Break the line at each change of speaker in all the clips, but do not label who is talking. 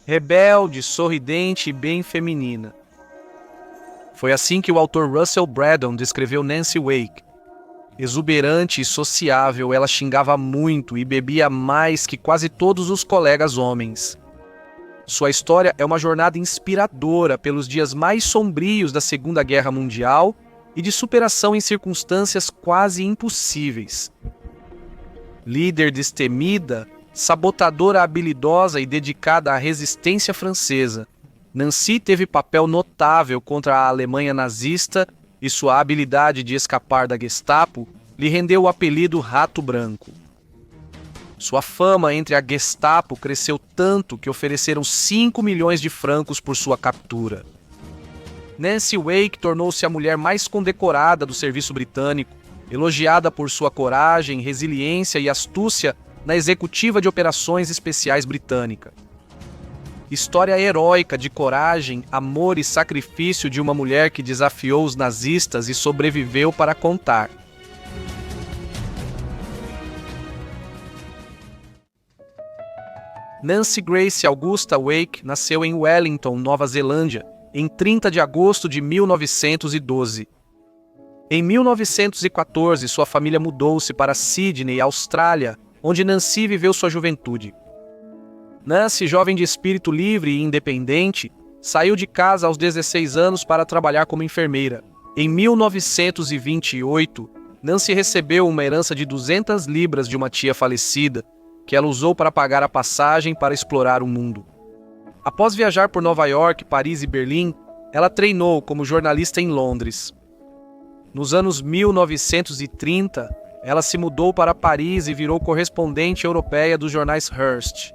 rebelde, sorridente e bem feminina. Foi assim que o autor Russell Braddon descreveu Nancy Wake. Exuberante e sociável, ela xingava muito e bebia mais que quase todos os colegas homens. Sua história é uma jornada inspiradora pelos dias mais sombrios da Segunda Guerra Mundial e de superação em circunstâncias quase impossíveis. Líder destemida, sabotadora habilidosa e dedicada à resistência francesa, Nancy teve papel notável contra a Alemanha nazista e sua habilidade de escapar da Gestapo lhe rendeu o apelido Rato Branco. Sua fama entre a Gestapo cresceu tanto que ofereceram 5 milhões de francos por sua captura. Nancy Wake tornou-se a mulher mais condecorada do serviço britânico, elogiada por sua coragem, resiliência e astúcia na executiva de operações especiais britânica. História heróica de coragem, amor e sacrifício de uma mulher que desafiou os nazistas e sobreviveu para contar. Nancy Grace Augusta Wake nasceu em Wellington, Nova Zelândia, em 30 de agosto de 1912. Em 1914, sua família mudou-se para Sydney, Austrália, onde Nancy viveu sua juventude. Nancy, jovem de espírito livre e independente, saiu de casa aos 16 anos para trabalhar como enfermeira. Em 1928, Nancy recebeu uma herança de 200 libras de uma tia falecida, que ela usou para pagar a passagem para explorar o mundo. Após viajar por Nova York, Paris e Berlim, ela treinou como jornalista em Londres. Nos anos 1930, ela se mudou para Paris e virou correspondente europeia dos jornais Hearst.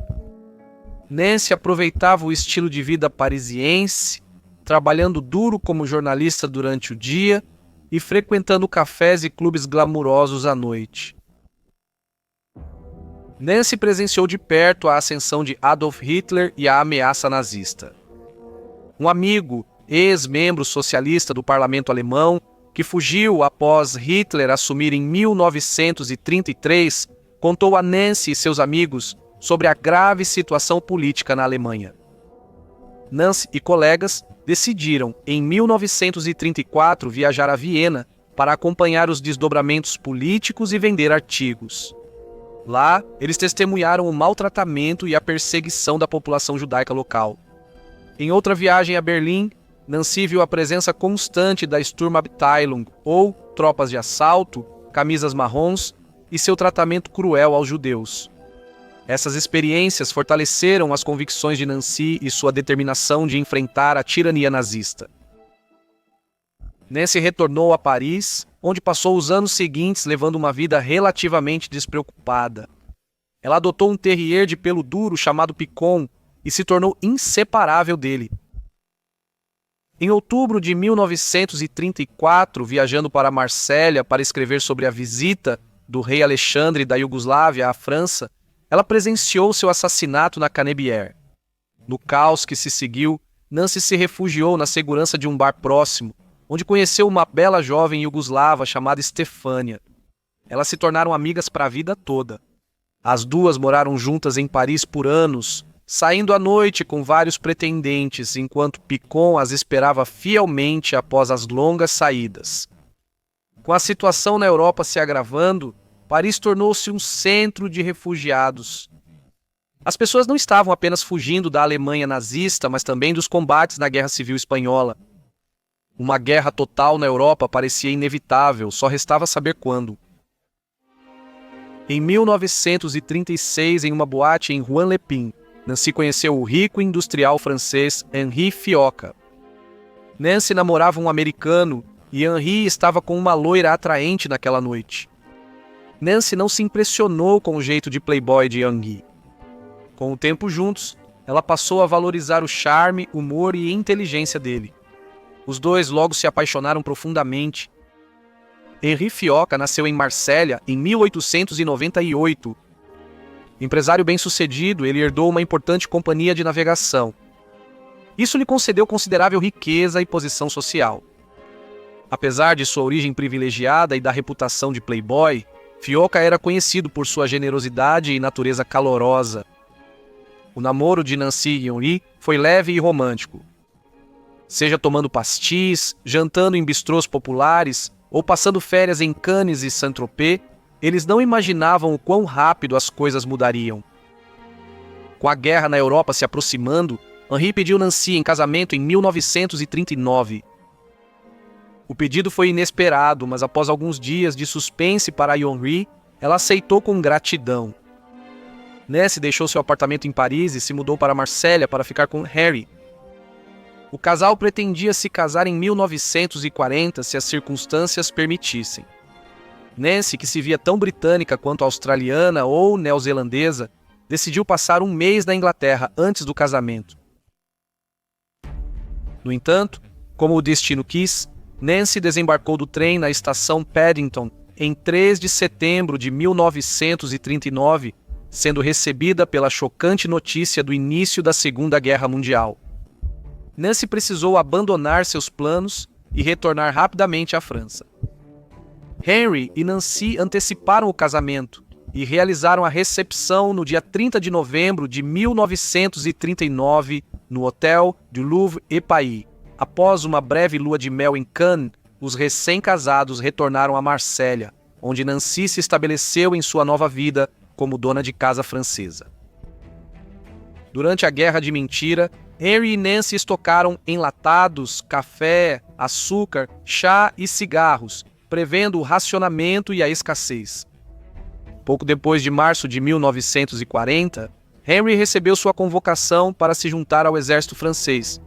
Nancy aproveitava o estilo de vida parisiense, trabalhando duro como jornalista durante o dia e frequentando cafés e clubes glamurosos à noite. Nancy presenciou de perto a ascensão de Adolf Hitler e a ameaça nazista. Um amigo, ex-membro socialista do parlamento alemão, que fugiu após Hitler assumir em 1933, contou a Nancy e seus amigos sobre a grave situação política na Alemanha. Nancy e colegas decidiram, em 1934, viajar a Viena para acompanhar os desdobramentos políticos e vender artigos. Lá, eles testemunharam o maltratamento e a perseguição da população judaica local. Em outra viagem a Berlim, Nancy viu a presença constante da Sturmabteilung, ou tropas de assalto, camisas marrons, e seu tratamento cruel aos judeus. Essas experiências fortaleceram as convicções de Nancy e sua determinação de enfrentar a tirania nazista. Nancy retornou a Paris, onde passou os anos seguintes levando uma vida relativamente despreocupada. Ela adotou um terrier de pelo duro chamado Picon e se tornou inseparável dele. Em outubro de 1934, viajando para Marsella para escrever sobre a visita do rei Alexandre da Iugoslávia à França, ela presenciou seu assassinato na Canebière. No caos que se seguiu, Nancy se refugiou na segurança de um bar próximo, onde conheceu uma bela jovem iugoslava chamada Stefania. Elas se tornaram amigas para a vida toda. As duas moraram juntas em Paris por anos, saindo à noite com vários pretendentes, enquanto Picon as esperava fielmente após as longas saídas. Com a situação na Europa se agravando, Paris tornou-se um centro de refugiados. As pessoas não estavam apenas fugindo da Alemanha nazista, mas também dos combates na Guerra Civil Espanhola. Uma guerra total na Europa parecia inevitável, só restava saber quando. Em 1936, em uma boate em Rouen-les-Pins, Nancy conheceu o rico industrial francês Henri Fioca. Nancy namorava um americano e Henri estava com uma loira atraente naquela noite. Nancy não se impressionou com o jeito de playboy de Henri. Com o tempo juntos, ela passou a valorizar o charme, humor e inteligência dele. Os dois logo se apaixonaram profundamente. Henri Fioca nasceu em Marsella em 1898. Empresário bem-sucedido, ele herdou uma importante companhia de navegação. Isso lhe concedeu considerável riqueza e posição social. Apesar de sua origem privilegiada e da reputação de playboy, Fioca era conhecido por sua generosidade e natureza calorosa. O namoro de Nancy e Henri foi leve e romântico. Seja tomando pastis, jantando em bistrôs populares ou passando férias em Cannes e Saint-Tropez, eles não imaginavam o quão rápido as coisas mudariam. Com a guerra na Europa se aproximando, Henri pediu Nancy em casamento em 1939. O pedido foi inesperado, mas após alguns dias de suspense para Henri, ela aceitou com gratidão. Nancy deixou seu apartamento em Paris e se mudou para Marsella para ficar com Harry. O casal pretendia se casar em 1940 se as circunstâncias permitissem. Nancy, que se via tão britânica quanto australiana ou neozelandesa, decidiu passar um mês na Inglaterra antes do casamento. No entanto, como o destino quis, Nancy desembarcou do trem na estação Paddington em 3 de setembro de 1939, sendo recebida pela chocante notícia do início da Segunda Guerra Mundial. Nancy precisou abandonar seus planos e retornar rapidamente à França. Henry e Nancy anteciparam o casamento e realizaram a recepção no dia 30 de novembro de 1939 no Hotel du Louvre-et-Paix. Após uma breve lua de mel em Cannes, os recém-casados retornaram a Marsella, onde Nancy se estabeleceu em sua nova vida como dona de casa francesa. Durante a Guerra de Mentira, Henry e Nancy estocaram enlatados, café, açúcar, chá e cigarros, prevendo o racionamento e a escassez. Pouco depois de março de 1940, Henry recebeu sua convocação para se juntar ao exército francês.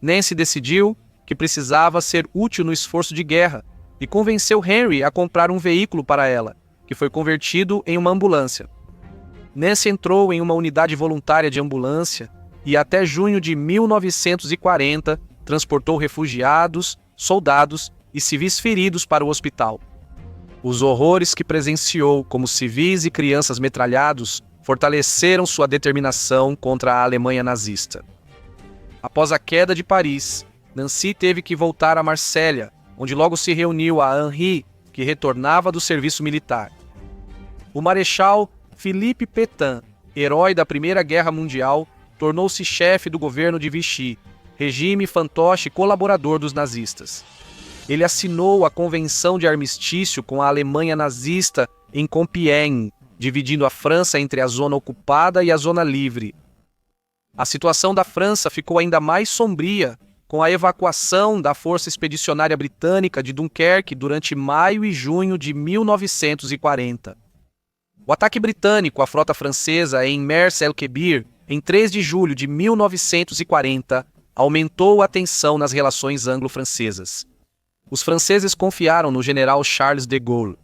Nancy decidiu que precisava ser útil no esforço de guerra e convenceu Henry a comprar um veículo para ela, que foi convertido em uma ambulância. Nancy entrou em uma unidade voluntária de ambulância e até junho de 1940 transportou refugiados, soldados e civis feridos para o hospital. Os horrores que presenciou como civis e crianças metralhados fortaleceram sua determinação contra a Alemanha nazista. Após a queda de Paris, Nancy teve que voltar a Marsella, onde logo se reuniu a Henri, que retornava do serviço militar. O marechal Philippe Pétain, herói da Primeira Guerra Mundial, tornou-se chefe do governo de Vichy, regime fantoche colaborador dos nazistas. Ele assinou a Convenção de Armistício com a Alemanha nazista em Compiègne, dividindo a França entre a zona ocupada e a zona livre. A situação da França ficou ainda mais sombria com a evacuação da Força Expedicionária Britânica de Dunkerque durante maio e junho de 1940. O ataque britânico à frota francesa em Mers-el-Kébir, em 3 de julho de 1940, aumentou a tensão nas relações anglo-francesas. Os franceses confiaram no general Charles de Gaulle.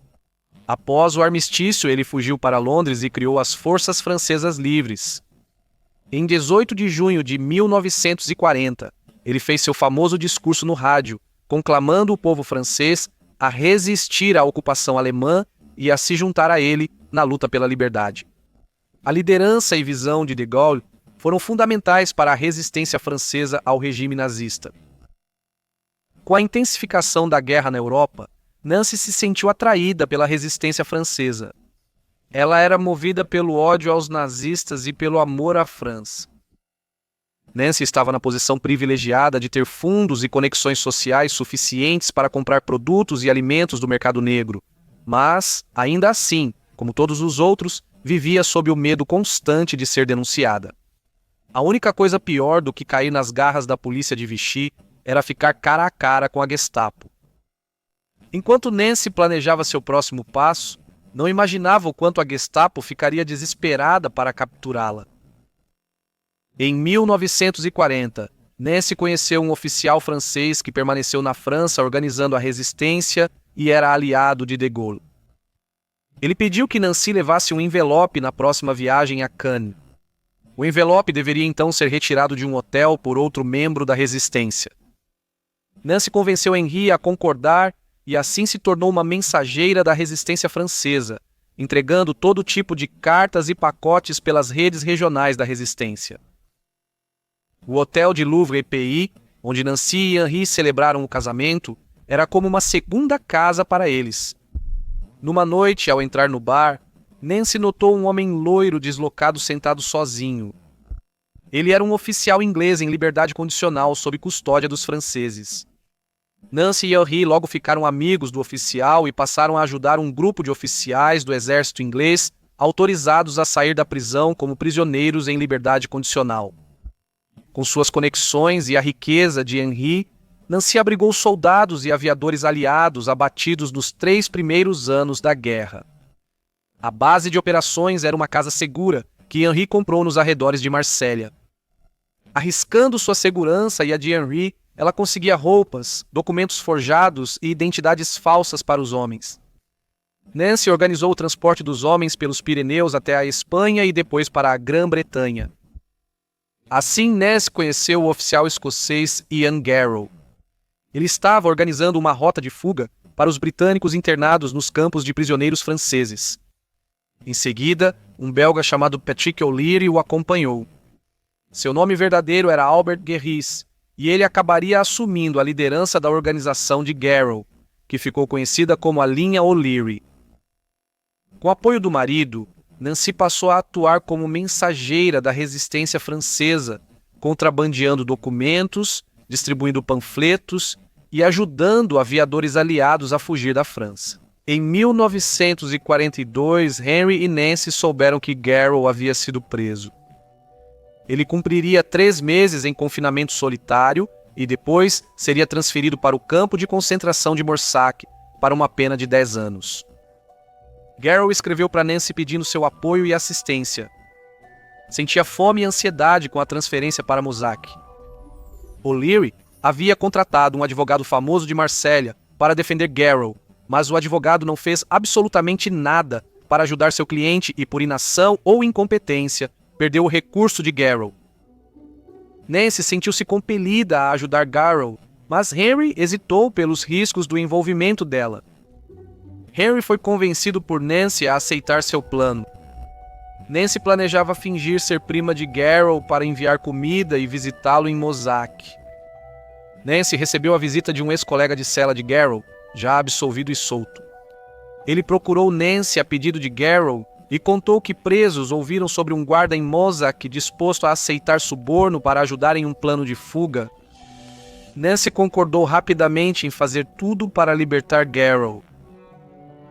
Após o armistício, ele fugiu para Londres e criou as Forças Francesas Livres. Em 18 de junho de 1940, ele fez seu famoso discurso no rádio, conclamando o povo francês a resistir à ocupação alemã e a se juntar a ele na luta pela liberdade. A liderança e visão de Gaulle foram fundamentais para a resistência francesa ao regime nazista. Com a intensificação da guerra na Europa, Nancy se sentiu atraída pela resistência francesa. Ela era movida pelo ódio aos nazistas e pelo amor à França. Nancy estava na posição privilegiada de ter fundos e conexões sociais suficientes para comprar produtos e alimentos do mercado negro, mas, ainda assim, como todos os outros, vivia sob o medo constante de ser denunciada. A única coisa pior do que cair nas garras da polícia de Vichy era ficar cara a cara com a Gestapo. Enquanto Nancy planejava seu próximo passo, não imaginava o quanto a Gestapo ficaria desesperada para capturá-la. Em 1940, Nancy conheceu um oficial francês que permaneceu na França organizando a resistência e era aliado de Gaulle. Ele pediu que Nancy levasse um envelope na próxima viagem a Cannes. O envelope deveria então ser retirado de um hotel por outro membro da resistência. Nancy convenceu Henri a concordar e assim se tornou uma mensageira da resistência francesa, entregando todo tipo de cartas e pacotes pelas redes regionais da resistência. O Hotel de Louvre-et-Paix, onde Nancy e Henri celebraram o casamento, era como uma segunda casa para eles. Numa noite, ao entrar no bar, Nancy notou um homem loiro deslocado sentado sozinho. Ele era um oficial inglês em liberdade condicional sob custódia dos franceses. Nancy e Henri logo ficaram amigos do oficial e passaram a ajudar um grupo de oficiais do exército inglês autorizados a sair da prisão como prisioneiros em liberdade condicional. Com suas conexões e a riqueza de Henri, Nancy abrigou soldados e aviadores aliados abatidos nos 3 primeiros anos da guerra. A base de operações era uma casa segura que Henri comprou nos arredores de Marsella. Arriscando sua segurança e a de Henri, ela conseguia roupas, documentos forjados e identidades falsas para os homens. Nancy organizou o transporte dos homens pelos Pirineus até a Espanha e depois para a Grã-Bretanha. Assim, Nancy conheceu o oficial escocês Ian Garrow. Ele estava organizando uma rota de fuga para os britânicos internados nos campos de prisioneiros franceses. Em seguida, um belga chamado Patrick O'Leary o acompanhou. Seu nome verdadeiro era Albert Guerris, e ele acabaria assumindo a liderança da organização de Garrow, que ficou conhecida como a Linha O'Leary. Com o apoio do marido, Nancy passou a atuar como mensageira da resistência francesa, contrabandeando documentos, distribuindo panfletos e ajudando aviadores aliados a fugir da França. Em 1942, Henry e Nancy souberam que Garrow havia sido preso. Ele cumpriria 3 meses em confinamento solitário e depois seria transferido para o campo de concentração de Morsach para uma pena de 10 anos. Garrow escreveu para Nancy pedindo seu apoio e assistência. Sentia fome e ansiedade com a transferência para Morsach. O'Leary havia contratado um advogado famoso de Marsella para defender Garrow, mas o advogado não fez absolutamente nada para ajudar seu cliente e, por inação ou incompetência, perdeu o recurso de Garrow. Nancy sentiu-se compelida a ajudar Garrow, mas Henry hesitou pelos riscos do envolvimento dela. Henry foi convencido por Nancy a aceitar seu plano. Nancy planejava fingir ser prima de Garrow para enviar comida e visitá-lo em Morsach. Nancy recebeu a visita de um ex-colega de cela de Garrow, já absolvido e solto. Ele procurou Nancy a pedido de Garrow e contou que presos ouviram sobre um guarda em Morsach disposto a aceitar suborno para ajudar em um plano de fuga. Nancy concordou rapidamente em fazer tudo para libertar Garrow.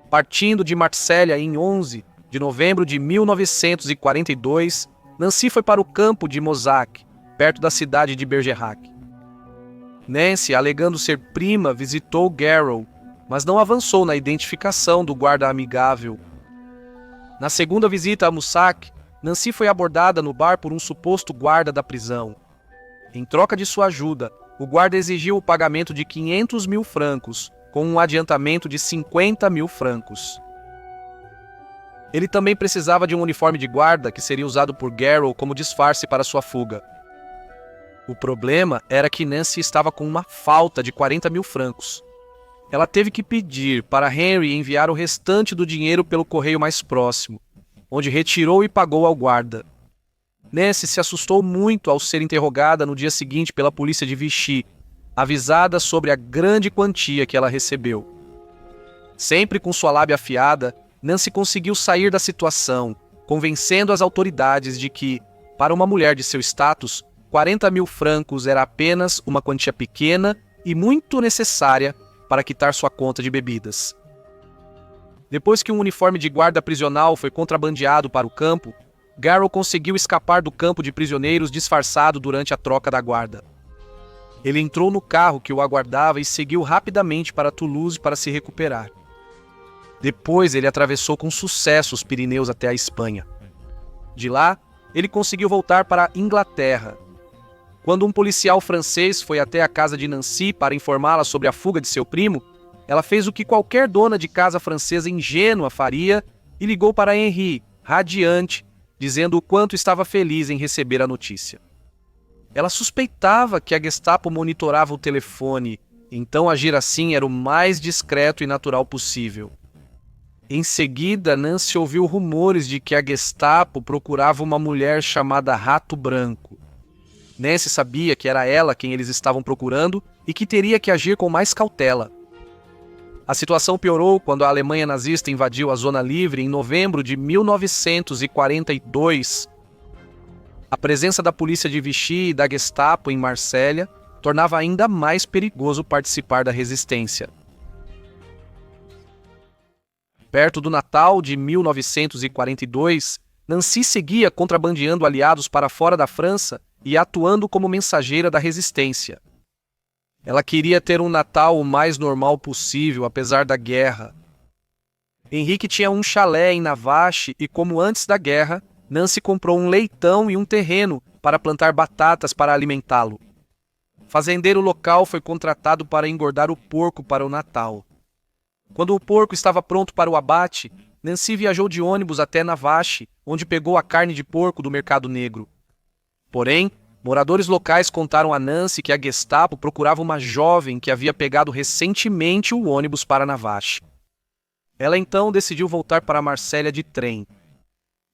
Partindo de Marsella em 11 de novembro de 1942, Nancy foi para o campo de Morsach, perto da cidade de Bergerac. Nancy, alegando ser prima, visitou Garrow, mas não avançou na identificação do guarda amigável. Na segunda visita a Morsach, Nancy foi abordada no bar por um suposto guarda da prisão. Em troca de sua ajuda, o guarda exigiu o pagamento de 500 mil francos, com um adiantamento de 50 mil francos. Ele também precisava de um uniforme de guarda que seria usado por Garrow como disfarce para sua fuga. O problema era que Nancy estava com uma falta de 40 mil francos. Ela teve que pedir para Henry enviar o restante do dinheiro pelo correio mais próximo, onde retirou e pagou ao guarda. Nancy se assustou muito ao ser interrogada no dia seguinte pela polícia de Vichy, avisada sobre a grande quantia que ela recebeu. Sempre com sua lábia afiada, Nancy conseguiu sair da situação, convencendo as autoridades de que, para uma mulher de seu status, 40 mil francos era apenas uma quantia pequena e muito necessária para quitar sua conta de bebidas. Depois que um uniforme de guarda prisional foi contrabandeado para o campo, Garrow conseguiu escapar do campo de prisioneiros disfarçado durante a troca da guarda. Ele entrou no carro que o aguardava e seguiu rapidamente para Toulouse para se recuperar. Depois ele atravessou com sucesso os Pirineus até a Espanha. De lá, ele conseguiu voltar para a Inglaterra. Quando um policial francês foi até a casa de Nancy para informá-la sobre a fuga de seu primo, ela fez o que qualquer dona de casa francesa ingênua faria e ligou para Henri, radiante, dizendo o quanto estava feliz em receber a notícia. Ela suspeitava que a Gestapo monitorava o telefone, então agir assim era o mais discreto e natural possível. Em seguida, Nancy ouviu rumores de que a Gestapo procurava uma mulher chamada Rato Branco. Nancy sabia que era ela quem eles estavam procurando e que teria que agir com mais cautela. A situação piorou quando a Alemanha nazista invadiu a Zona Livre em novembro de 1942. A presença da polícia de Vichy e da Gestapo em Marsella tornava ainda mais perigoso participar da resistência. Perto do Natal de 1942, Nancy seguia contrabandeando aliados para fora da França e atuando como mensageira da resistência. Ela queria ter um Natal o mais normal possível, apesar da guerra. Henrique tinha um chalé em Navache e, como antes da guerra, Nancy comprou um leitão e um terreno para plantar batatas para alimentá-lo. Fazendeiro local foi contratado para engordar o porco para o Natal. Quando o porco estava pronto para o abate, Nancy viajou de ônibus até Navache, onde pegou a carne de porco do mercado negro. Porém, moradores locais contaram a Nancy que a Gestapo procurava uma jovem que havia pegado recentemente o ônibus para Navache. Ela então decidiu voltar para Marsella de trem.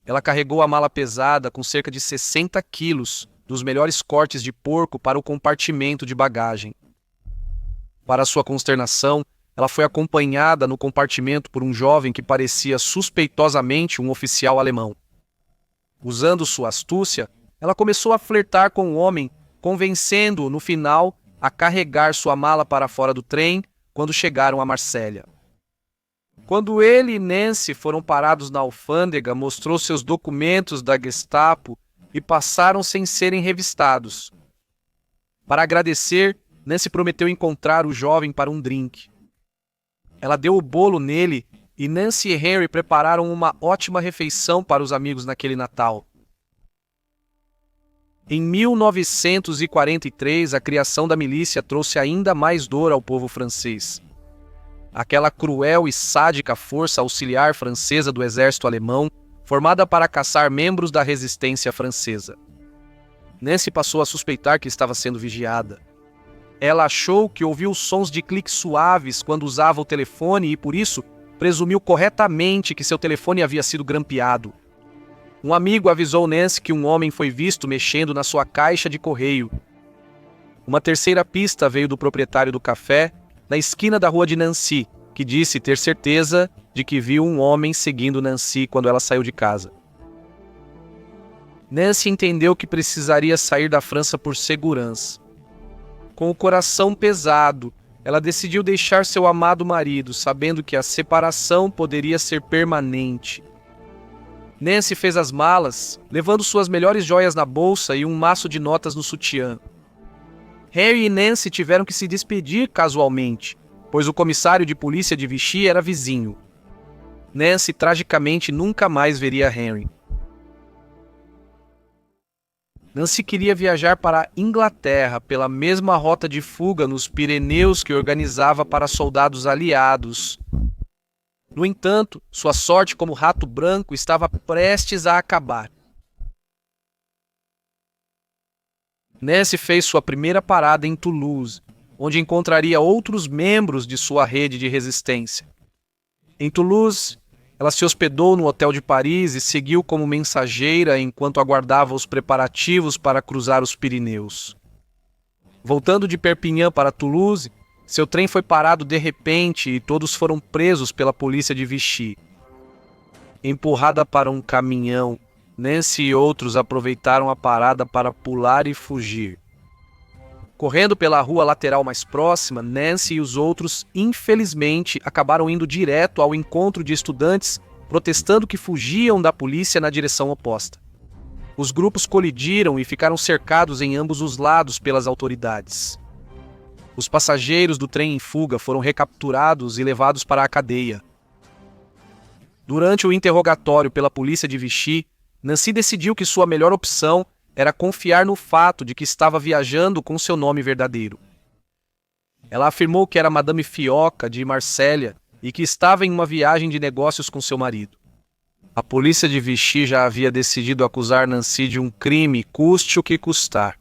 Ela carregou a mala pesada com cerca de 60 quilos dos melhores cortes de porco para o compartimento de bagagem. Para sua consternação, ela foi acompanhada no compartimento por um jovem que parecia suspeitosamente um oficial alemão. Usando sua astúcia, ela começou a flertar com o homem, convencendo-o, no final, a carregar sua mala para fora do trem quando chegaram a Marsella. Quando ele e Nancy foram parados na alfândega, mostrou seus documentos da Gestapo e passaram sem serem revistados. Para agradecer, Nancy prometeu encontrar o jovem para um drink. Ela deu o bolo nele e Nancy e Henry prepararam uma ótima refeição para os amigos naquele Natal. Em 1943, a criação da milícia trouxe ainda mais dor ao povo francês. Aquela cruel e sádica força auxiliar francesa do exército alemão, formada para caçar membros da resistência francesa. Nancy passou a suspeitar que estava sendo vigiada. Ela achou que ouviu sons de cliques suaves quando usava o telefone e, por isso, presumiu corretamente que seu telefone havia sido grampeado. Um amigo avisou Nancy que um homem foi visto mexendo na sua caixa de correio. Uma terceira pista veio do proprietário do café, na esquina da rua de Nancy, que disse ter certeza de que viu um homem seguindo Nancy quando ela saiu de casa. Nancy entendeu que precisaria sair da França por segurança. Com o coração pesado, ela decidiu deixar seu amado marido, sabendo que a separação poderia ser permanente. Nancy fez as malas, levando suas melhores joias na bolsa e um maço de notas no sutiã. Harry e Nancy tiveram que se despedir casualmente, pois o comissário de polícia de Vichy era vizinho. Nancy tragicamente nunca mais veria Henry. Nancy queria viajar para a Inglaterra pela mesma rota de fuga nos Pirineus que organizava para soldados aliados. No entanto, sua sorte como rato branco estava prestes a acabar. Nancy fez sua primeira parada em Toulouse, onde encontraria outros membros de sua rede de resistência. Em Toulouse, ela se hospedou no hotel de Paris e seguiu como mensageira enquanto aguardava os preparativos para cruzar os Pirineus. Voltando de Perpignan para Toulouse, seu trem foi parado de repente e todos foram presos pela polícia de Vichy. Empurrada para um caminhão, Nancy e outros aproveitaram a parada para pular e fugir. Correndo pela rua lateral mais próxima, Nancy e os outros, infelizmente, acabaram indo direto ao encontro de estudantes protestando que fugiam da polícia na direção oposta. Os grupos colidiram e ficaram cercados em ambos os lados pelas autoridades. Os passageiros do trem em fuga foram recapturados e levados para a cadeia. Durante o interrogatório pela polícia de Vichy, Nancy decidiu que sua melhor opção era confiar no fato de que estava viajando com seu nome verdadeiro. Ela afirmou que era Madame Fioca, de Marsella, e que estava em uma viagem de negócios com seu marido. A polícia de Vichy já havia decidido acusar Nancy de um crime, custe o que custar.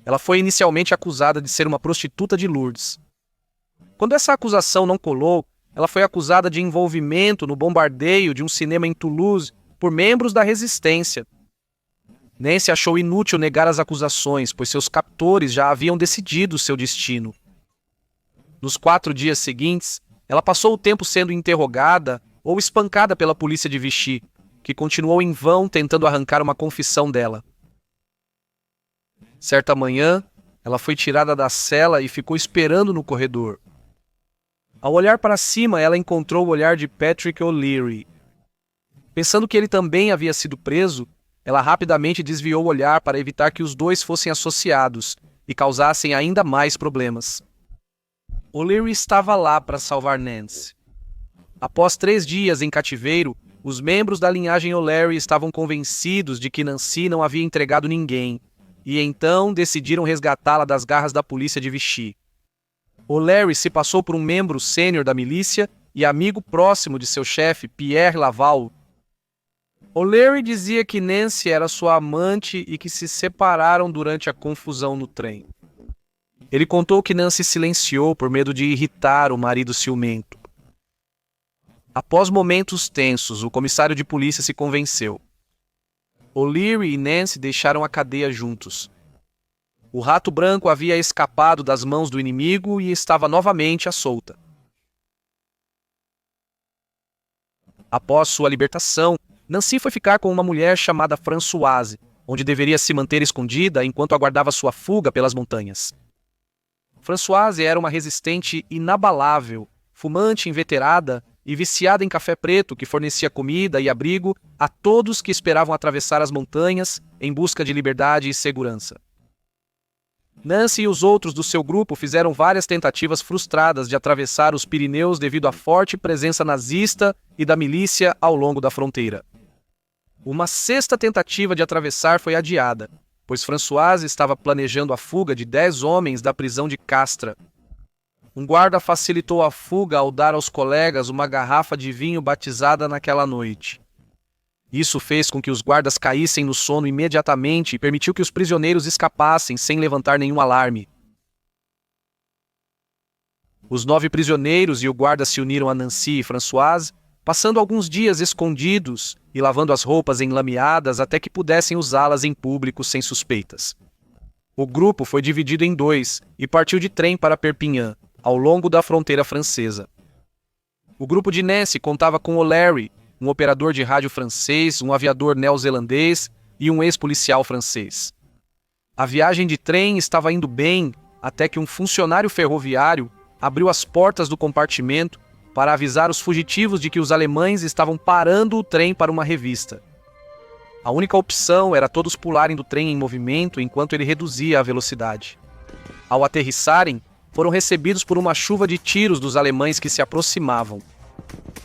Ela foi inicialmente acusada de ser uma prostituta de Lourdes. Quando essa acusação não colou, ela foi acusada de envolvimento no bombardeio de um cinema em Toulouse por membros da resistência. Nancy achou inútil negar as acusações, pois seus captores já haviam decidido seu destino. Nos 4 dias seguintes, ela passou o tempo sendo interrogada ou espancada pela polícia de Vichy, que continuou em vão tentando arrancar uma confissão dela. Certa manhã, ela foi tirada da cela e ficou esperando no corredor. Ao olhar para cima, ela encontrou o olhar de Patrick O'Leary. Pensando que ele também havia sido preso, ela rapidamente desviou o olhar para evitar que os dois fossem associados e causassem ainda mais problemas. O'Leary estava lá para salvar Nancy. Após 3 dias em cativeiro, os membros da linhagem O'Leary estavam convencidos de que Nancy não havia entregado ninguém, e então decidiram resgatá-la das garras da polícia de Vichy. O'Leary se passou por um membro sênior da milícia e amigo próximo de seu chefe, Pierre Laval. O'Leary dizia que Nancy era sua amante e que se separaram durante a confusão no trem. Ele contou que Nancy silenciou por medo de irritar o marido ciumento. Após momentos tensos, o comissário de polícia se convenceu. O'Leary e Nancy deixaram a cadeia juntos. O rato branco havia escapado das mãos do inimigo e estava novamente à solta. Após sua libertação, Nancy foi ficar com uma mulher chamada Françoise, onde deveria se manter escondida enquanto aguardava sua fuga pelas montanhas. Françoise era uma resistente inabalável, fumante inveterada e viciada em café preto que fornecia comida e abrigo a todos que esperavam atravessar as montanhas em busca de liberdade e segurança. Nancy e os outros do seu grupo fizeram várias tentativas frustradas de atravessar os Pirineus devido à forte presença nazista e da milícia ao longo da fronteira. Uma 6ª tentativa de atravessar foi adiada, pois Françoise estava planejando a fuga de 10 homens da prisão de Castres. Um guarda facilitou a fuga ao dar aos colegas uma garrafa de vinho batizada naquela noite. Isso fez com que os guardas caíssem no sono imediatamente e permitiu que os prisioneiros escapassem sem levantar nenhum alarme. Os 9 prisioneiros e o guarda se uniram a Nancy e Françoise, passando alguns dias escondidos e lavando as roupas enlameadas até que pudessem usá-las em público sem suspeitas. O grupo foi dividido em 2 e partiu de trem para Perpignan, ao longo da fronteira francesa. O grupo de Nancy contava com O'Leary, um operador de rádio francês, um aviador neozelandês e um ex-policial francês. A viagem de trem estava indo bem até que um funcionário ferroviário abriu as portas do compartimento para avisar os fugitivos de que os alemães estavam parando o trem para uma revista. A única opção era todos pularem do trem em movimento enquanto ele reduzia a velocidade. Ao aterrissarem, foram recebidos por uma chuva de tiros dos alemães que se aproximavam.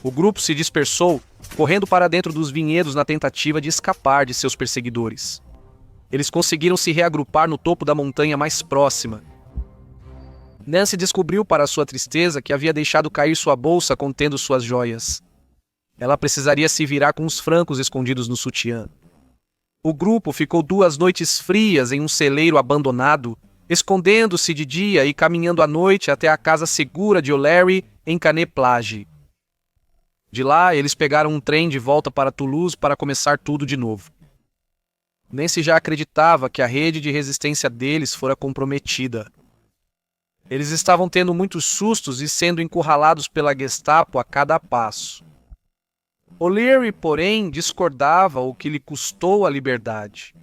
O grupo se dispersou, correndo para dentro dos vinhedos na tentativa de escapar de seus perseguidores. Eles conseguiram se reagrupar no topo da montanha mais próxima. Nancy descobriu, para sua tristeza, que havia deixado cair sua bolsa contendo suas joias. Ela precisaria se virar com os francos escondidos no sutiã. O grupo ficou 2 noites frias em um celeiro abandonado, escondendo-se de dia e caminhando à noite até a casa segura de O'Leary em Canet-Plage. De lá, eles pegaram um trem de volta para Toulouse para começar tudo de novo. Nancy já acreditava que a rede de resistência deles fora comprometida. Eles estavam tendo muitos sustos e sendo encurralados pela Gestapo a cada passo. O'Leary, porém, discordava, o que lhe custou a liberdade.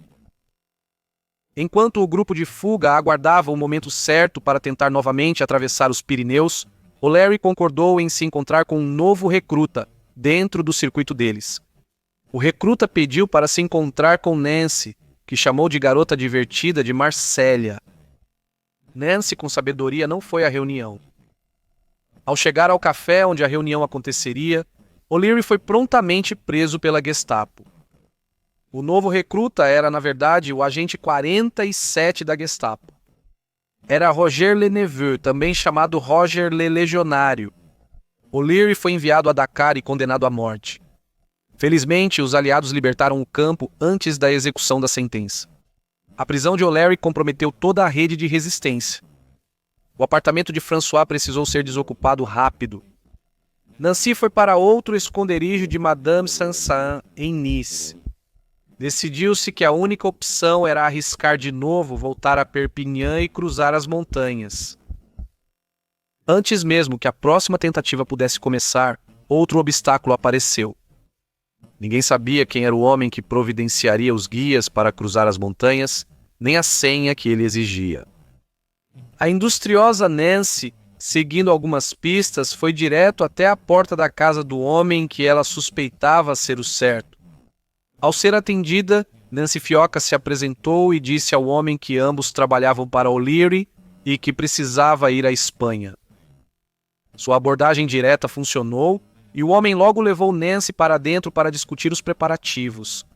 Enquanto o grupo de fuga aguardava o momento certo para tentar novamente atravessar os Pirineus, O'Leary concordou em se encontrar com um novo recruta dentro do circuito deles. O recruta pediu para se encontrar com Nancy, que chamou de garota divertida de Marcélia. Nancy, com sabedoria, não foi à reunião. Ao chegar ao café onde a reunião aconteceria, O'Leary foi prontamente preso pela Gestapo. O novo recruta era, na verdade, o agente 47 da Gestapo. Era Roger Le Neveu, também chamado Roger Le Legionário. O'Leary foi enviado a Dakar e condenado à morte. Felizmente, os aliados libertaram o campo antes da execução da sentença. A prisão de O'Leary comprometeu toda a rede de resistência. O apartamento de François precisou ser desocupado rápido. Nancy foi para outro esconderijo de Madame Sanson, em Nice. Decidiu-se que a única opção era arriscar de novo voltar a Perpignan e cruzar as montanhas. Antes mesmo que a próxima tentativa pudesse começar, outro obstáculo apareceu. Ninguém sabia quem era o homem que providenciaria os guias para cruzar as montanhas, nem a senha que ele exigia. A industriosa Nancy, seguindo algumas pistas, foi direto até a porta da casa do homem que ela suspeitava ser o certo. Ao ser atendida, Nancy Fioca se apresentou e disse ao homem que ambos trabalhavam para O'Leary e que precisava ir à Espanha. Sua abordagem direta funcionou e o homem logo levou Nancy para dentro para discutir os preparativos.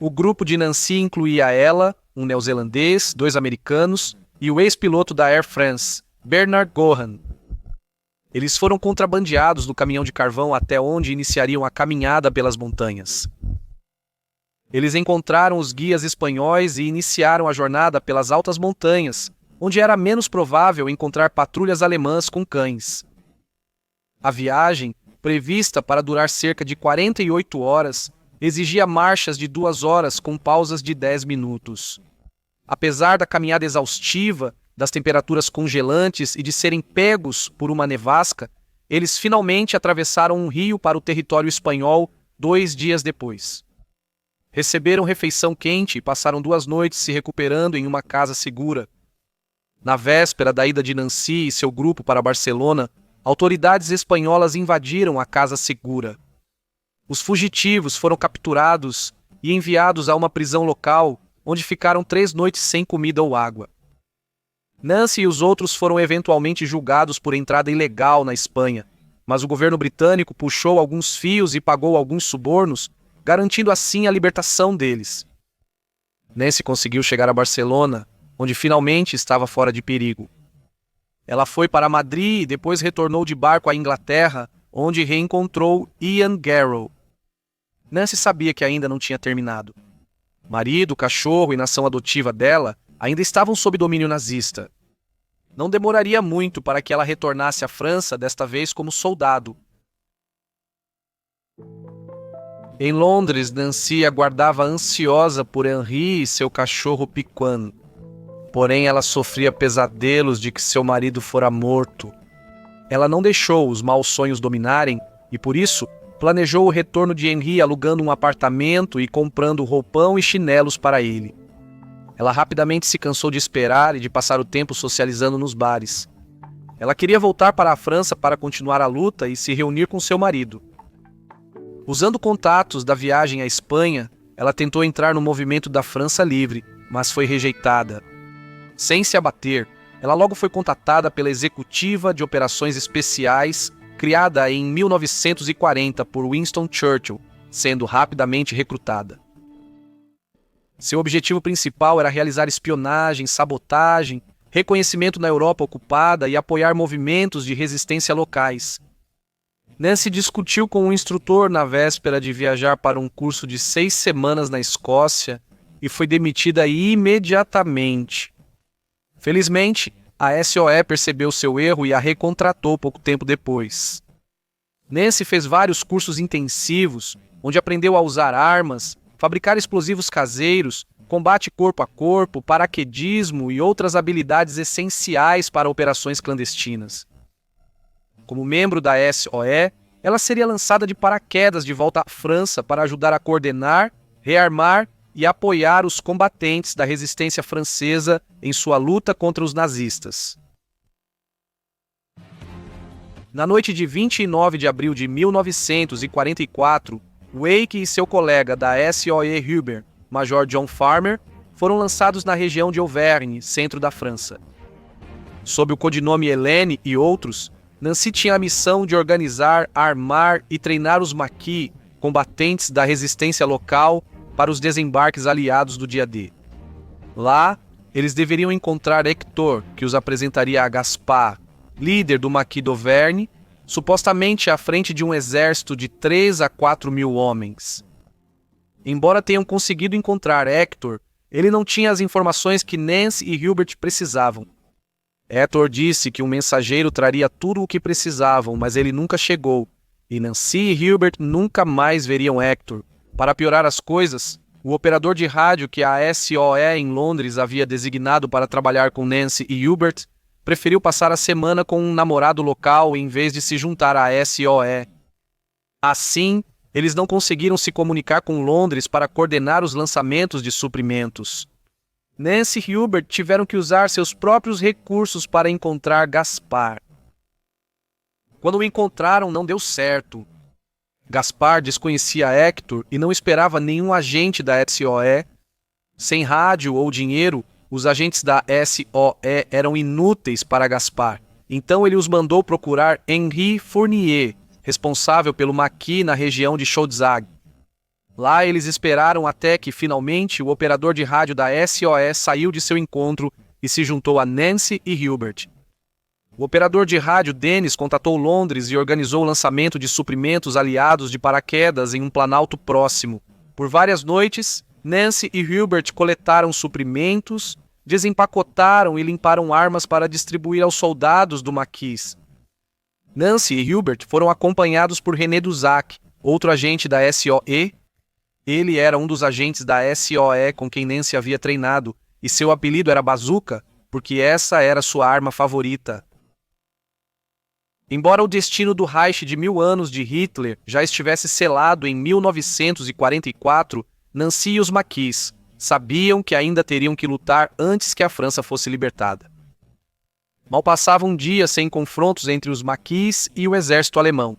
O grupo de Nancy incluía ela, um neozelandês, 2 americanos e o ex-piloto da Air France, Bernard Gohan. Eles foram contrabandeados no caminhão de carvão até onde iniciariam a caminhada pelas montanhas. Eles encontraram os guias espanhóis e iniciaram a jornada pelas altas montanhas, onde era menos provável encontrar patrulhas alemãs com cães. A viagem, prevista para durar cerca de 48 horas, exigia marchas de 2 horas com pausas de 10 minutos. Apesar da caminhada exaustiva, das temperaturas congelantes e de serem pegos por uma nevasca, eles finalmente atravessaram um rio para o território espanhol 2 dias depois. Receberam refeição quente e passaram 2 noites se recuperando em uma casa segura. Na véspera da ida de Nancy e seu grupo para Barcelona, autoridades espanholas invadiram a casa segura. Os fugitivos foram capturados e enviados a uma prisão local, onde ficaram 3 noites sem comida ou água. Nancy e os outros foram eventualmente julgados por entrada ilegal na Espanha, mas o governo britânico puxou alguns fios e pagou alguns subornos, garantindo assim a libertação deles. Nancy conseguiu chegar a Barcelona, onde finalmente estava fora de perigo. Ela foi para Madrid e depois retornou de barco à Inglaterra, onde reencontrou Ian Garrow. Nancy sabia que ainda não tinha terminado. Marido, cachorro e nação adotiva dela ainda estavam sob domínio nazista. Não demoraria muito para que ela retornasse à França, desta vez como soldado. Em Londres, Nancy aguardava ansiosa por Henri e seu cachorro Piquan. Porém, ela sofria pesadelos de que seu marido fora morto. Ela não deixou os maus sonhos dominarem e, por isso, planejou o retorno de Henri alugando um apartamento e comprando roupão e chinelos para ele. Ela rapidamente se cansou de esperar e de passar o tempo socializando nos bares. Ela queria voltar para a França para continuar a luta e se reunir com seu marido. Usando contatos da viagem à Espanha, ela tentou entrar no movimento da França Livre, mas foi rejeitada. Sem se abater, ela logo foi contatada pela Executiva de Operações Especiais, criada em 1940 por Winston Churchill, sendo rapidamente recrutada. Seu objetivo principal era realizar espionagem, sabotagem, reconhecimento na Europa ocupada e apoiar movimentos de resistência locais. Nancy discutiu com um instrutor na véspera de viajar para um curso de 6 semanas na Escócia e foi demitida imediatamente. Felizmente, a SOE percebeu seu erro e a recontratou pouco tempo depois. Nancy fez vários cursos intensivos, onde aprendeu a usar armas, fabricar explosivos caseiros, combate corpo a corpo, paraquedismo e outras habilidades essenciais para operações clandestinas. Como membro da SOE, ela seria lançada de paraquedas de volta à França para ajudar a coordenar, rearmar e apoiar os combatentes da resistência francesa em sua luta contra os nazistas. Na noite de 29 de abril de 1944, Wake e seu colega da SOE Hubert, Major John Farmer, foram lançados na região de Auvergne, centro da França. Sob o codinome Helene e outros, Nancy tinha a missão de organizar, armar e treinar os maquis, combatentes da resistência local, para os desembarques aliados do dia D. Lá, eles deveriam encontrar Hector, que os apresentaria a Gaspard, líder do Maquis d'Auvergne, supostamente à frente de um exército de 3 a 4 mil homens. Embora tenham conseguido encontrar Hector, ele não tinha as informações que Nancy e Hubert precisavam. Hector disse que um mensageiro traria tudo o que precisavam, mas ele nunca chegou, e Nancy e Hubert nunca mais veriam Hector. Para piorar as coisas, o operador de rádio que a SOE em Londres havia designado para trabalhar com Nancy e Hubert preferiu passar a semana com um namorado local em vez de se juntar à SOE. Assim, eles não conseguiram se comunicar com Londres para coordenar os lançamentos de suprimentos. Nancy e Hubert tiveram que usar seus próprios recursos para encontrar Gaspar. Quando o encontraram, não deu certo. Gaspar desconhecia Hector e não esperava nenhum agente da SOE. Sem rádio ou dinheiro, os agentes da SOE eram inúteis para Gaspar. Então ele os mandou procurar Henri Fournier, responsável pelo maquis na região de Chaudzag. Lá eles esperaram até que, finalmente, o operador de rádio da SOE saiu de seu encontro e se juntou a Nancy e Hubert. O operador de rádio Dennis contatou Londres e organizou o lançamento de suprimentos aliados de paraquedas em um planalto próximo. Por várias noites, Nancy e Hubert coletaram suprimentos, desempacotaram e limparam armas para distribuir aos soldados do maquis. Nancy e Hubert foram acompanhados por René Duzac, outro agente da SOE. Ele era um dos agentes da SOE com quem Nancy havia treinado, e seu apelido era Bazooka, porque essa era sua arma favorita. Embora o destino do Reich de 1000 anos de Hitler já estivesse selado em 1944, Nancy e os maquis sabiam que ainda teriam que lutar antes que a França fosse libertada. Mal passava um dia sem confrontos entre os maquis e o exército alemão.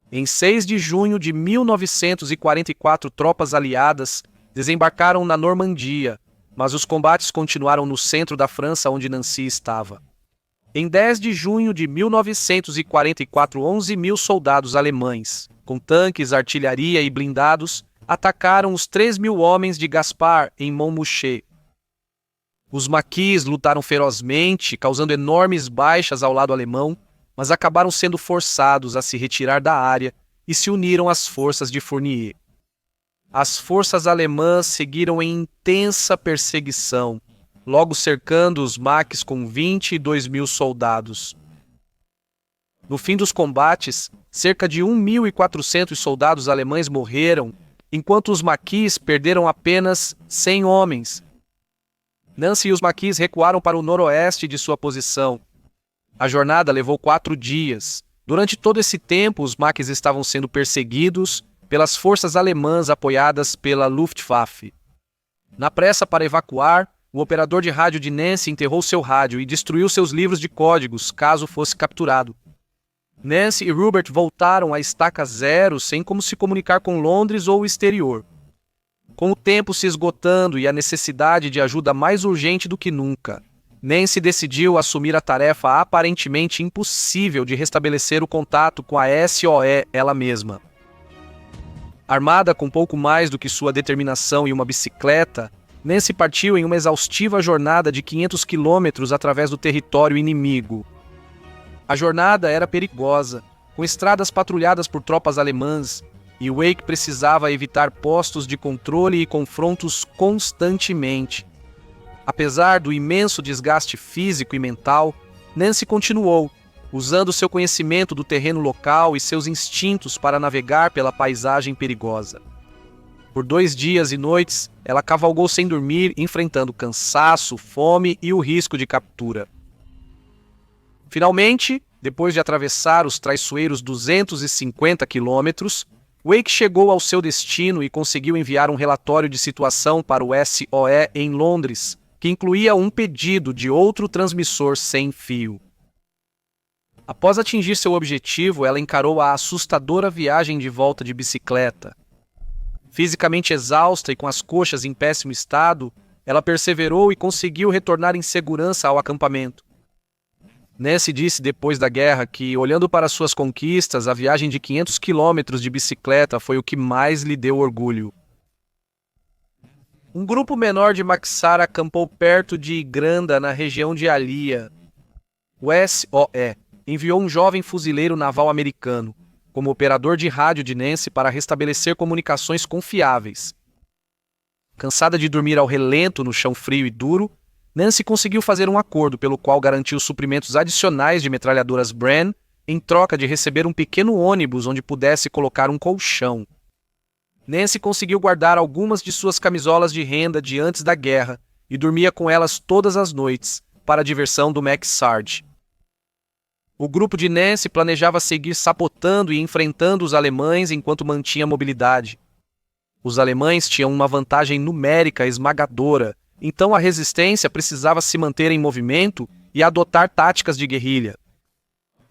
Em 6 de junho de 1944, tropas aliadas desembarcaram na Normandia, mas os combates continuaram no centro da França, onde Nancy estava. Em 10 de junho de 1944, 11.000 soldados alemães, com tanques, artilharia e blindados, atacaram os 3.000 homens de Gaspar em Montmouchet. Os maquis lutaram ferozmente, causando enormes baixas ao lado alemão, mas acabaram sendo forçados a se retirar da área e se uniram às forças de Fournier. As forças alemãs seguiram em intensa perseguição, logo cercando os maquis com 22.000 soldados. No fim dos combates, cerca de 1.400 soldados alemães morreram, enquanto os maquis perderam apenas 100 homens. Nancy e os maquis recuaram para o noroeste de sua posição. A jornada levou 4 dias. Durante todo esse tempo, os maquis estavam sendo perseguidos pelas forças alemãs apoiadas pela Luftwaffe. Na pressa para evacuar, o operador de rádio de Nancy enterrou seu rádio e destruiu seus livros de códigos, caso fosse capturado. Nancy e Hubert voltaram à estaca zero sem como se comunicar com Londres ou o exterior. Com o tempo se esgotando e a necessidade de ajuda mais urgente do que nunca, Nancy decidiu assumir a tarefa aparentemente impossível de restabelecer o contato com a SOE ela mesma. Armada com pouco mais do que sua determinação e uma bicicleta, Nancy partiu em uma exaustiva jornada de 500 quilômetros através do território inimigo. A jornada era perigosa, com estradas patrulhadas por tropas alemãs, e Wake precisava evitar postos de controle e confrontos constantemente. Apesar do imenso desgaste físico e mental, Nancy continuou, usando seu conhecimento do terreno local e seus instintos para navegar pela paisagem perigosa. Por 2 dias e noites, ela cavalgou sem dormir, enfrentando cansaço, fome e o risco de captura. Finalmente, depois de atravessar os traiçoeiros 250 quilômetros, Wake chegou ao seu destino e conseguiu enviar um relatório de situação para o SOE em Londres, que incluía um pedido de outro transmissor sem fio. Após atingir seu objetivo, ela encarou a assustadora viagem de volta de bicicleta. Fisicamente exausta e com as coxas em péssimo estado, ela perseverou e conseguiu retornar em segurança ao acampamento. Nancy disse depois da guerra que, olhando para suas conquistas, a viagem de 500 quilômetros de bicicleta foi o que mais lhe deu orgulho. Um grupo menor de Maxara acampou perto de Granda, na região de Alia. O SOE enviou um jovem fuzileiro naval americano, como operador de rádio de Nancy, para restabelecer comunicações confiáveis. Cansada de dormir ao relento no chão frio e duro, Nancy conseguiu fazer um acordo pelo qual garantiu suprimentos adicionais de metralhadoras Bren em troca de receber um pequeno ônibus onde pudesse colocar um colchão. Nancy conseguiu guardar algumas de suas camisolas de renda de antes da guerra e dormia com elas todas as noites, para a diversão do Max Sarge. O grupo de Nancy planejava seguir sabotando e enfrentando os alemães enquanto mantinha mobilidade. Os alemães tinham uma vantagem numérica esmagadora Então a resistência precisava se manter em movimento e adotar táticas de guerrilha.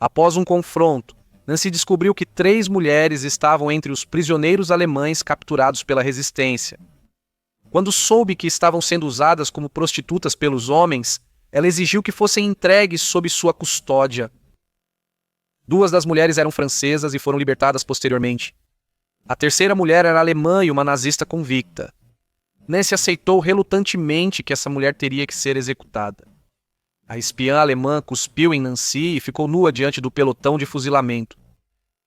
Após um confronto, Nancy descobriu que 3 mulheres estavam entre os prisioneiros alemães capturados pela resistência. Quando soube que estavam sendo usadas como prostitutas pelos homens, ela exigiu que fossem entregues sob sua custódia. 2 das mulheres eram francesas e foram libertadas posteriormente. A terceira mulher era alemã e uma nazista convicta. Nancy aceitou relutantemente que essa mulher teria que ser executada. A espiã alemã cuspiu em Nancy e ficou nua diante do pelotão de fuzilamento.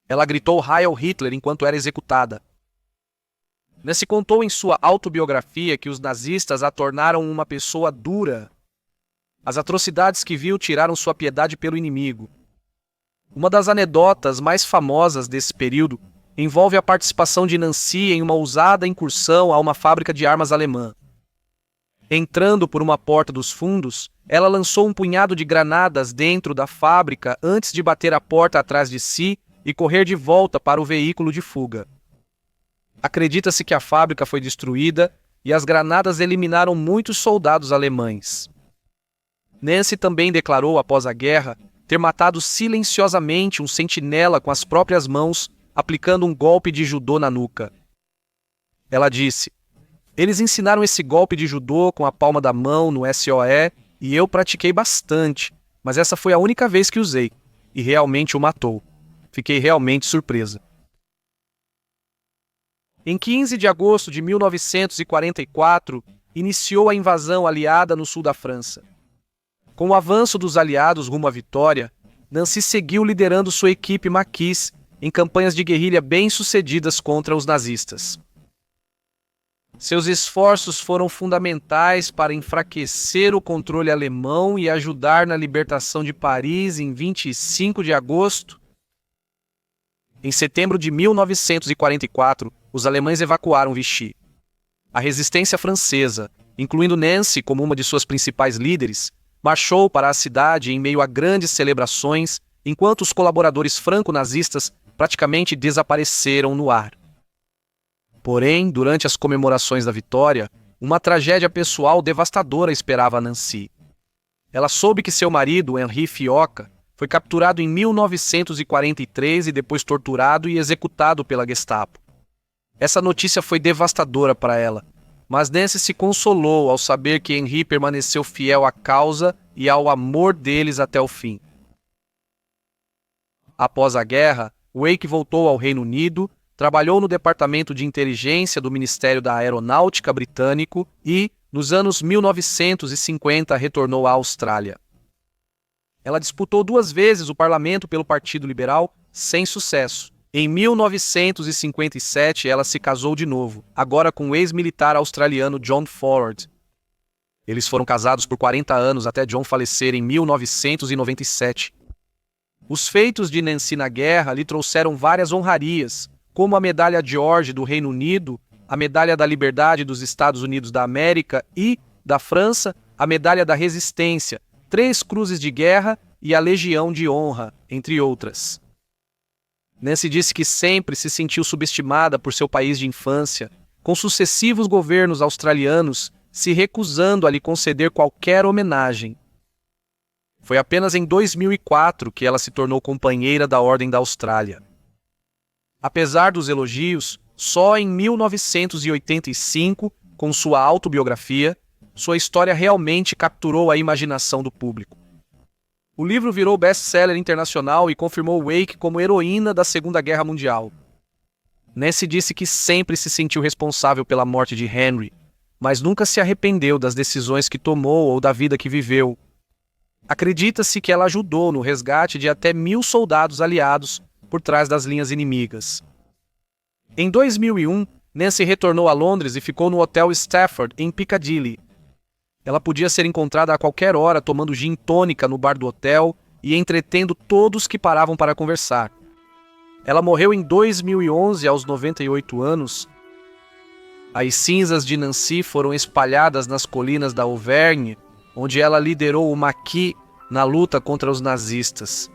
Ela gritou Heil Hitler enquanto era executada. Nancy contou em sua autobiografia que os nazistas a tornaram uma pessoa dura. As atrocidades que viu tiraram sua piedade pelo inimigo. Uma das anedotas mais famosas desse período envolve a participação de Nancy em uma ousada incursão a uma fábrica de armas alemã. Entrando por uma porta dos fundos, ela lançou um punhado de granadas dentro da fábrica antes de bater a porta atrás de si e correr de volta para o veículo de fuga. Acredita-se que a fábrica foi destruída e as granadas eliminaram muitos soldados alemães. Nancy também declarou após a guerra ter matado silenciosamente um sentinela com as próprias mãos, aplicando um golpe de judô na nuca. Ela disse: "Eles ensinaram esse golpe de judô com a palma da mão no SOE e eu pratiquei bastante, mas essa foi a única vez que usei, e realmente o matou. Fiquei realmente surpresa." Em 15 de agosto de 1944, iniciou a invasão aliada no sul da França. Com o avanço dos aliados rumo à vitória, Nancy seguiu liderando sua equipe maquis em campanhas de guerrilha bem-sucedidas contra os nazistas. Seus esforços foram fundamentais para enfraquecer o controle alemão e ajudar na libertação de Paris em 25 de agosto. Em setembro de 1944, os alemães evacuaram Vichy. A resistência francesa, incluindo Nancy como uma de suas principais líderes, marchou para a cidade em meio a grandes celebrações, enquanto os colaboradores franco-nazistas praticamente desapareceram no ar. Porém, durante as comemorações da vitória, uma tragédia pessoal devastadora esperava Nancy. Ela soube que seu marido, Henri Fioca, foi capturado em 1943 e depois torturado e executado pela Gestapo. Essa notícia foi devastadora para ela, mas Nancy se consolou ao saber que Henri permaneceu fiel à causa e ao amor deles até o fim. Após a guerra, Wake voltou ao Reino Unido, trabalhou no Departamento de Inteligência do Ministério da Aeronáutica britânico e, nos anos 1950, retornou à Austrália. Ela disputou 2 vezes o parlamento pelo Partido Liberal, sem sucesso. Em 1957, ela se casou de novo, agora com o ex-militar australiano John Ford. Eles foram casados por 40 anos até John falecer em 1997. Os feitos de Nancy na guerra lhe trouxeram várias honrarias, como a Medalha George do Reino Unido, a Medalha da Liberdade dos Estados Unidos da América e, da França, a Medalha da Resistência, 3 Cruzes de Guerra e a Legião de Honra, entre outras. Nancy disse que sempre se sentiu subestimada por seu país de infância, com sucessivos governos australianos se recusando a lhe conceder qualquer homenagem. Foi apenas em 2004 que ela se tornou companheira da Ordem da Austrália. Apesar dos elogios, só em 1985, com sua autobiografia, sua história realmente capturou a imaginação do público. O livro virou best-seller internacional e confirmou Wake como heroína da Segunda Guerra Mundial. Nancy disse que sempre se sentiu responsável pela morte de Henry, mas nunca se arrependeu das decisões que tomou ou da vida que viveu. Acredita-se que ela ajudou no resgate de até 1.000 soldados aliados por trás das linhas inimigas. Em 2001, Nancy retornou a Londres e ficou no Hotel Stafford, em Piccadilly. Ela podia ser encontrada a qualquer hora tomando gin tônica no bar do hotel e entretendo todos que paravam para conversar. Ela morreu em 2011 aos 98 anos. As cinzas de Nancy foram espalhadas nas colinas da Auvergne, onde ela liderou o Maquis na luta contra os nazistas.